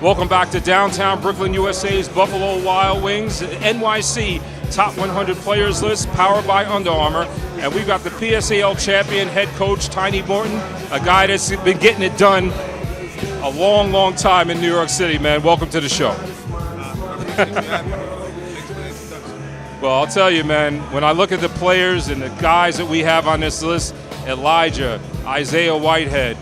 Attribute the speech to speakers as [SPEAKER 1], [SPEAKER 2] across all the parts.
[SPEAKER 1] Welcome back to downtown Brooklyn, USA's Buffalo Wild Wings, NYC Top 100 Players List, powered by Under Armour. And we've got the PSAL champion head coach, Tiny Morton, a guy that's been getting it done a long, long time in New York City, man. Welcome to the show. Well, I'll tell you, man, when I look at the players and the guys that we have on this list, Elijah, Isaiah Whitehead,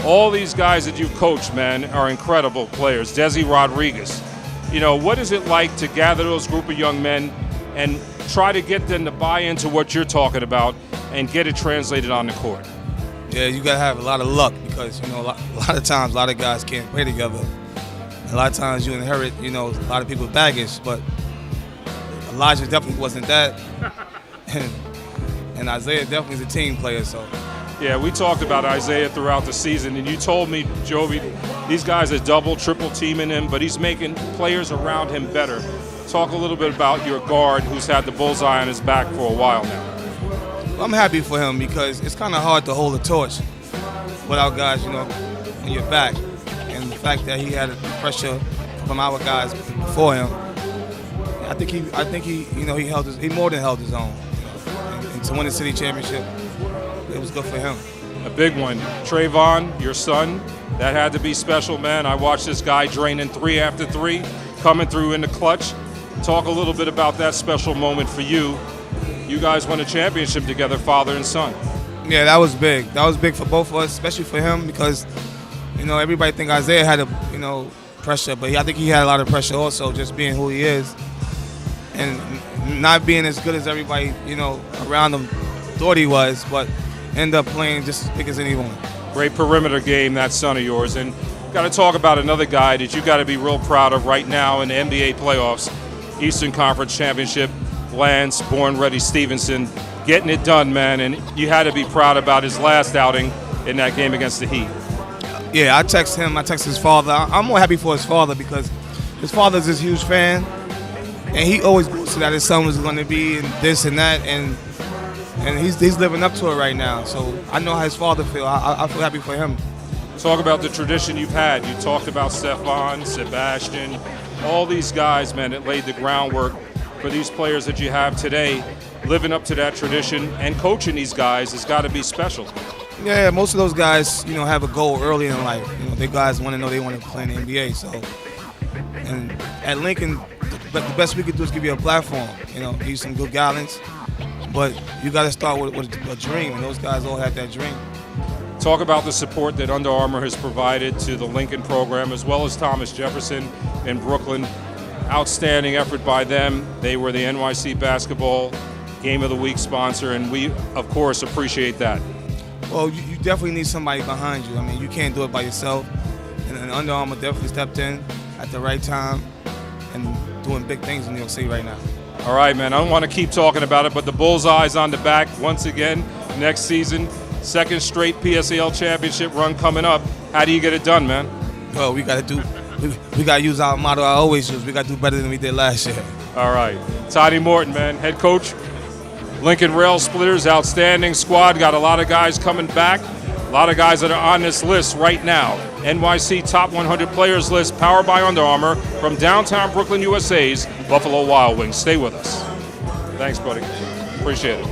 [SPEAKER 1] all these guys that you've coached, man, are incredible players. Desi Rodriguez. You know, what is it like to gather those group of young men and try to get them to buy into what you're talking about and get it translated on the court?
[SPEAKER 2] Yeah, you got to have a lot of luck because, you know, a lot of times a lot of guys can't play together. A lot of times you inherit, you know, a lot of people's baggage, but Elijah definitely wasn't that. And Isaiah definitely is a team player, so.
[SPEAKER 1] Yeah, we talked about Isaiah throughout the season, and you told me, Joby, these guys are double, triple teaming him, but he's making players around him better. Talk a little bit about your guard who's had the bullseye on his back for a while now.
[SPEAKER 2] I'm happy for him because it's kind of hard to hold a torch without guys, you know, in your back. And the fact that he had pressure from our guys before him, I think he, you know, he more than held his own. You know, and to win the city championship, it was good for him.
[SPEAKER 1] A big one. Trayvon, your son, that had to be special, man. I watched this guy draining 3 after 3, coming through in the clutch. Talk a little bit about that special moment for you. You guys won a championship together, father and son.
[SPEAKER 2] Yeah, that was big. That was big for both of us, especially for him because, you know, everybody think Isaiah had you know, pressure, but I think he had a lot of pressure also, just being who he is and not being as good as everybody, you know, around him thought he was, but end up playing just as big as anyone.
[SPEAKER 1] Great perimeter game, that son of yours. And got to talk about another guy that you got to be real proud of right now in the NBA playoffs, Eastern Conference Championship, Lance Born Ready Stevenson, getting it done, man. And you had to be proud about his last outing in that game against the Heat.
[SPEAKER 2] Yeah, I text him, I text his father. I'm more happy for his father because his father's this huge fan, and he always boasted that his son was going to be and this and that, and he's living up to it right now. So I know how his father feels. I feel happy for him.
[SPEAKER 1] Talk about the tradition you've had. You talked about Stephon, Sebastian, all these guys, man, that laid the groundwork for these players that you have today. Living up to that tradition and coaching these guys has got to be special.
[SPEAKER 2] Yeah, most of those guys, you know, have a goal early in life. You know, they guys want to know they want to play in the NBA. So, and at Lincoln, the best we could do is give you a platform. You know, give you some good guidance. But you got to start with a dream, and those guys all had that dream.
[SPEAKER 1] Talk about the support that Under Armour has provided to the Lincoln program, as well as Thomas Jefferson in Brooklyn. Outstanding effort by them. They were the NYC Basketball Game of the Week sponsor, and we, of course, appreciate that.
[SPEAKER 2] Well, you definitely need somebody behind you. I mean, you can't do it by yourself. And Under Armour definitely stepped in at the right time and doing big things in New York City right now.
[SPEAKER 1] All right, man, I don't want to keep talking about it, but the bullseye's on the back once again next season. Second straight PSAL championship run coming up. How do you get it done, man?
[SPEAKER 2] Well, we got to use our motto I always use. We got to do better than we did last year.
[SPEAKER 1] All right. Tiny Morton, man, head coach. Lincoln Rail Splitters, outstanding squad. Got a lot of guys coming back. A lot of guys that are on this list right now. NYC Top 100 Players List, powered by Under Armour, from downtown Brooklyn, USA's Buffalo Wild Wings. Stay with us. Thanks, buddy. Appreciate it.